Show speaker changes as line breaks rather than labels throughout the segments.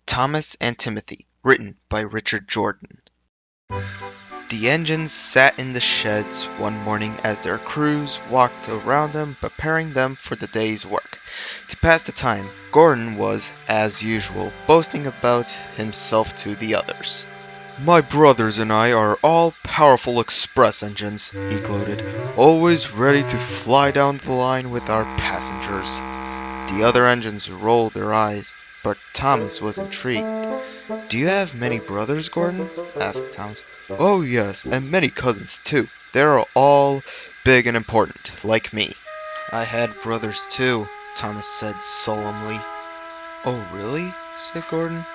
Thomas and Timothy, written by Richard Jordon. The engines sat in the sheds one morning as their crews walked around them, preparing them for the day's work. To pass the time, Gordon was, as usual, boasting about himself to the others. "My brothers and I are all-powerful express engines," he gloated, "always ready to fly down the line with our passengers." The other engines rolled their eyes, but Thomas was intrigued. "Do you have many brothers, Gordon?" asked Thomas. "Oh, yes, and many cousins, too. They are all big and important, like me." "I had brothers, too," Thomas said solemnly. "Oh, really?" said Gordon.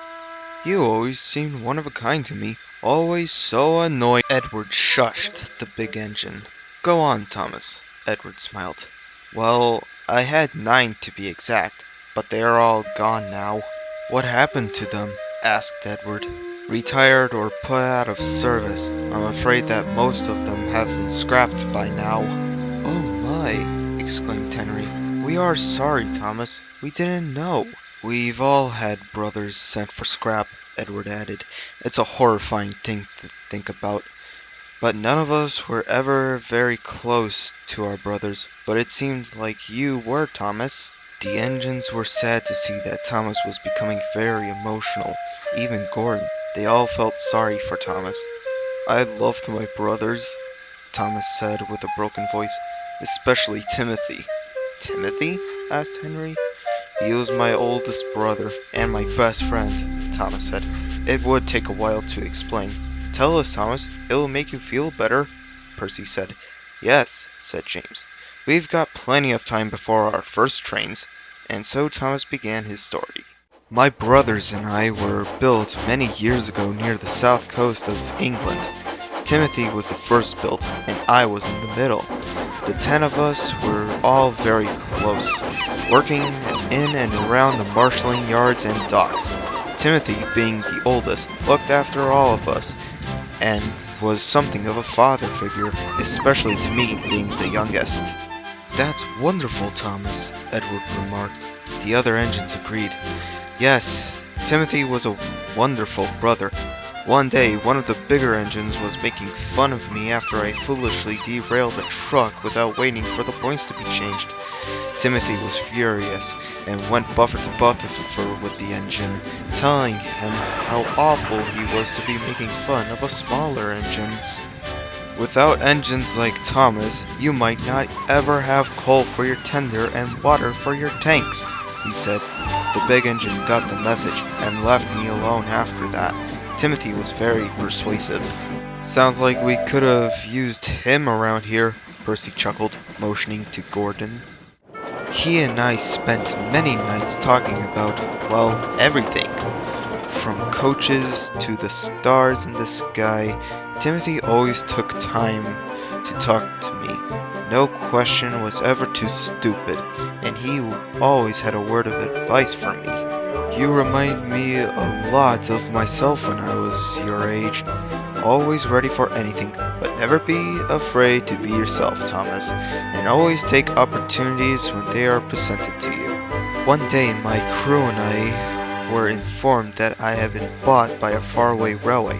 "You always seemed one of a kind to me, always so annoying." Edward shushed the big engine. "Go on, Thomas," Edward smiled. "Well, I had 9 to be exact, but they are all gone now." "What happened to them?" asked Edward. "Retired or put out of service. I'm afraid that most of them have been scrapped by now." "Oh my!" exclaimed Henry. "We are sorry, Thomas. We didn't know." "We've all had brothers sent for scrap," Edward added. "It's a horrifying thing to think about. But none of us were ever very close to our brothers, but it seemed like you were, Thomas." The engines were sad to see that Thomas was becoming very emotional. Even Gordon. They all felt sorry for Thomas. "I loved my brothers," Thomas said with a broken voice, "especially Timothy." "Timothy?" asked Henry. "He was my oldest brother, and my best friend," Thomas said. "It would take a while to explain." "Tell us, Thomas. It will make you feel better," Percy said. "Yes," said James. "We've got plenty of time before our first trains." And so Thomas began his story. "My brothers and I were built many years ago near the south coast of England. Timothy was the first built, and I was in the middle. The 10 of us were all very close, working in and around the marshalling yards and docks. Timothy, being the oldest, looked after all of us, and was something of a father figure, especially to me, being the youngest." "That's wonderful, Thomas," Edward remarked. The other engines agreed. "Yes, Timothy was a wonderful brother. One day, one of the bigger engines was making fun of me after I foolishly derailed a truck without waiting for the points to be changed. Timothy was furious, and went buffer to buffer with the engine, telling him how awful he was to be making fun of a smaller engines. "Without engines like Thomas, you might not ever have coal for your tender and water for your tanks," he said. The big engine got the message, and left me alone after that. Timothy was very persuasive. "Sounds like we could have used him around here," Percy chuckled, motioning to Gordon. "He and I spent many nights talking about, well, everything. From coaches to the stars in the sky. Timothy always took time to talk to me. No question was ever too stupid, and he always had a word of advice for me. You remind me a lot of myself when I was your age. Always ready for anything, but never be afraid to be yourself, Thomas, and always take opportunities when they are presented to you." One day my crew and I were informed that I had been bought by a faraway railway.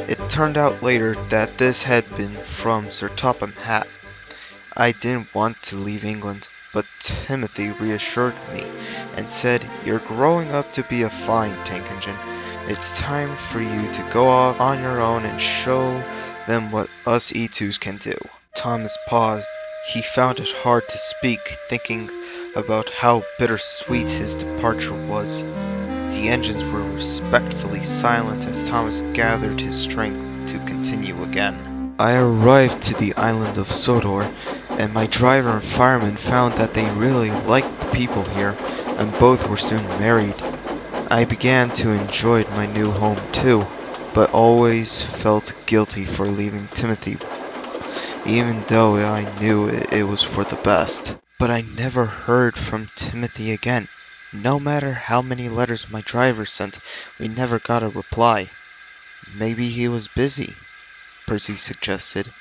It turned out later that this had been from Sir Topham Hatt. I didn't want to leave England, but Timothy reassured me and said, "You're growing up to be a fine tank engine. It's time for you to go off on your own and show them what us E2s can do." Thomas paused. He found it hard to speak, thinking about how bittersweet his departure was. The engines were respectfully silent as Thomas gathered his strength to continue again. "I arrived to the island of Sodor, and my driver and fireman found that they really liked the people here, and both were soon married. I began to enjoy my new home too, but always felt guilty for leaving Timothy, even though I knew it was for the best. But I never heard from Timothy again. No matter how many letters my driver sent, we never got a reply." "Maybe he was busy," Percy suggested.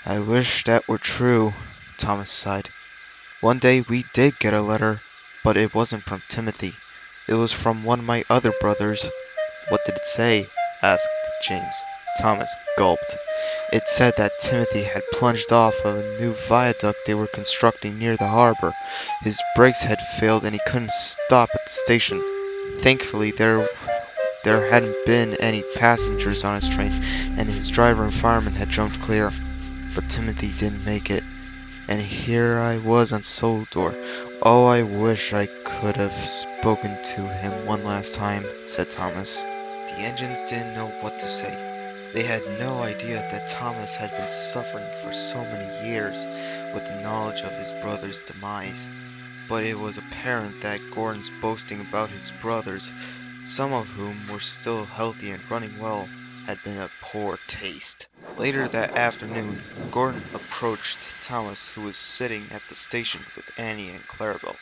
"I wish that were true," Thomas sighed. "One day we did get a letter, but it wasn't from Timothy. It was from one of my other brothers. What did it say? Asked James. Thomas gulped. It said that Timothy had plunged off of a new viaduct they were constructing near the harbor. His brakes had failed and he couldn't stop at the station. Thankfully, there hadn't been any passengers on his train, and his driver and fireman had jumped clear. But Timothy didn't make it. And here I was on Sodor. Oh, I wish I could have spoken to him one last time, said Thomas. The engines didn't know what to say. They had no idea that Thomas had been suffering for so many years with the knowledge of his brother's demise. But it was apparent that Gordon's boasting about his brothers, some of whom were still healthy and running well, had been a poor taste. Later that afternoon, Gordon approached Thomas, who was sitting at the station with Annie and Clarabelle.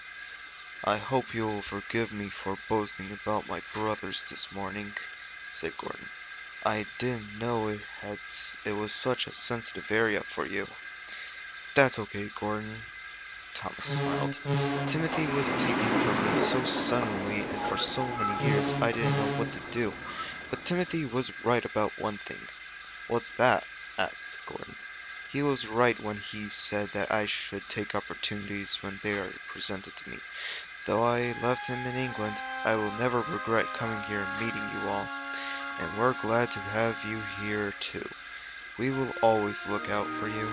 "I hope you will forgive me for boasting about my brothers this morning," said Gordon. "I didn't know it was such a sensitive area for you." "That's okay, Gordon," Thomas smiled. "Timothy was taken from me so suddenly and for so many years I didn't know what to do. But Timothy was right about one thing." "What's that?" asked Gordon. "He was right when he said that I should take opportunities when they are presented to me. Though I left him in England, I will never regret coming here and meeting you all. And we're glad to have you here too. We will always look out for you."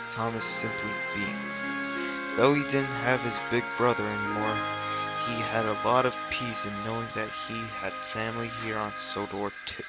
Thomas simply beamed. Though he didn't have his big brother anymore, he had a lot of peace in knowing that he had family here on Sodor too.